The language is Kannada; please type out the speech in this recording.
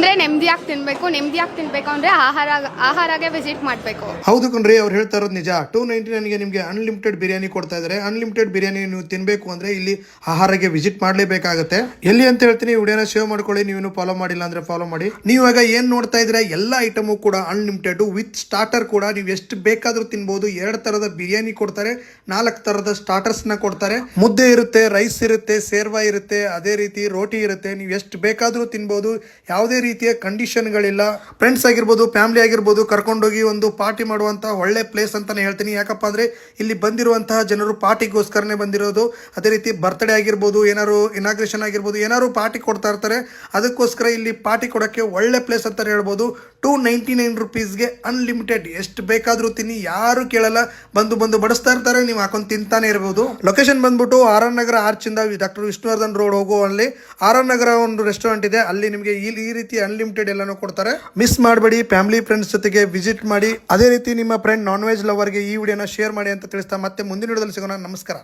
ಅಂದ್ರೆ ನೆಮ್ಮದಿಯಾಗಿ ತಿನ್ಬೇಕು ಅಂದ್ರೆ ಆಹಾರಗೆ ವಿಸಿಟ್ ಮಾಡಬೇಕು. ಹೌದು ಕಣ್ರಿ, ಅವ್ರು ಹೇಳ್ತಾ ಇರೋದು ನಿಜ. 299ಗೆ ನಿಮಗೆ ಅನ್ಲಿಮಿಟೆಡ್ ಬಿರಿಯಾನಿ ಕೊಡ್ತಾ ಇದ್ದಾರೆ. ಅನ್ಲಿಮಿಟೆಡ್ ಬಿರಿಯಾನಿ ನೀವು ತಿನ್ಬೇಕು ಅಂದ್ರೆ ಇಲ್ಲಿ ಆಹಾರಗೆ ವಿಸಿಟ್ ಮಾಡಲೇಬೇಕಾಗುತ್ತೆ. ಎಲ್ಲಿ ಅಂತ ಹೇಳ್ತೀನಿ, ವಿಡಿಯೋನ ಸೇವ್ ಮಾಡ್ಕೊಳ್ಳಿ. ನೀವು ಫಾಲೋ ಮಾಡಿಲ್ಲ ಅಂದ್ರೆ ಫಾಲೋ ಮಾಡಿ. ನೀವು ಇವಾಗ ಏನ್ ನೋಡ್ತಾ ಇದ್ರೆ ಎಲ್ಲ ಐಟಮು ಕೂಡ ಅನ್ಲಿಮಿಟೆಡ್ ವಿತ್ ಸ್ಟಾರ್ಟರ್ ಕೂಡ ನೀವು ಎಷ್ಟು ಬೇಕಾದ್ರೂ ತಿನ್ಬಹುದು. 2 ತರದ ಬಿರಿಯಾನಿ ಕೊಡ್ತಾರೆ, 4 ತರದ ಸ್ಟಾರ್ಟರ್ಸ್ ನ ಕೊಡ್ತಾರೆ. ಮುದ್ದೆ ಇರುತ್ತೆ, ರೈಸ್ ಇರುತ್ತೆ, ಸೇರ್ವಾ ಇರುತ್ತೆ, ಅದೇ ರೀತಿ ರೋಟಿ ಇರುತ್ತೆ. ನೀವು ಎಷ್ಟು ಬೇಕಾದ್ರೂ ತಿನ್ಬಹುದು. ಯಾವುದೇ ರೀತಿಯ ಕಂಡೀಷನ್ಗಳಿಲ್ಲ. ಫ್ರೆಂಡ್ಸ್ ಆಗಿರ್ಬೋದು, ಫ್ಯಾಮಿಲಿ ಆಗಿರ್ಬೋದು, ಕರ್ಕೊಂಡೋಗಿ ಒಂದು ಪಾರ್ಟಿ ಮಾಡುವಂತಹ ಒಳ್ಳೆ ಪ್ಲೇಸ್ ಅಂತಾನೆ ಹೇಳ್ತೀನಿ. ಯಾಕಪ್ಪ ಅಂದ್ರೆ ಇಲ್ಲಿ ಬಂದಿರುವಂತಹ ಜನರು ಪಾರ್ಟಿಗೋಸ್ಕರನೇ ಬಂದಿರೋದು. ಅದೇ ರೀತಿ ಬರ್ತ್ಡೇ ಆಗಿರ್ಬೋದು, ಏನಾದ್ರು ಇನಾಗ್ರೇಷನ್ ಆಗಿರ್ಬೋದು, ಏನಾದ್ರು ಪಾರ್ಟಿ ಕೊಡ್ತಾ ಇರ್ತಾರೆ. ಅದಕ್ಕೋಸ್ಕರ ಇಲ್ಲಿ ಪಾರ್ಟಿ ಕೊಡೋಕ್ಕೆ ಒಳ್ಳೆ ಪ್ಲೇಸ್ ಅಂತಾನೆ ಹೇಳ್ಬೋದು. 299 ರುಪೀಸ್ಗೆ ಅನ್ಲಿಮಿಟೆಡ್ ಎಷ್ಟು ಬೇಕಾದ್ರೂ ತಿನ್ನಿ, ಯಾರು ಕೇಳಲ್ಲ. ಬಂದು ಬಡಿಸ್ತಾ ಇರ್ತಾರೆ, ನೀವು ಹಾಕೊಂಡು ತಿಂತಾನೆ ಇರಬಹುದು. ಲೊಕೇಶನ್ ಬಂದ್ಬಿಟ್ಟು ಆರ್.ಆರ್. ನಗರ ಆರ್ಚಿಂದ ಡಾಕ್ಟರ್ ವಿಷ್ಣುವರ್ಧನ್ ರೋಡ್ ಹೋಗುವಲ್ಲಿ ಆರ್.ಆರ್. ನಗರ ಒಂದು ರೆಸ್ಟೋರೆಂಟ್ ಇದೆ. ಅಲ್ಲಿ ನಿಮಗೆ ಈ ರೀತಿ ಅನ್ಲಿಮಿಟೆಡ್ ಎಲ್ಲಾನು ಕೊಡ್ತಾರೆ. ಮಿಸ್ ಮಾಡಬೇಡಿ, ಫ್ಯಾಮಿಲಿ ಫ್ರೆಂಡ್ಸ್ ಜೊತೆಗೆ ವಿಸಿಟ್ ಮಾಡಿ. ಅದೇ ರೀತಿ ನಿಮ್ಮ ಫ್ರೆಂಡ್ ನಾನ್ ವೆಜ್ ಲವರ್ಗೆ ಈ ವಿಡಿಯೋನ ಶೇರ್ ಮಾಡಿ ಅಂತ ತಿಳಿಸ್ತಾ ಮತ್ತೆ ಮುಂದಿನ ವಿಡಿಯೋದಲ್ಲಿ ಸಿಗೋಣ. ನಮಸ್ಕಾರ.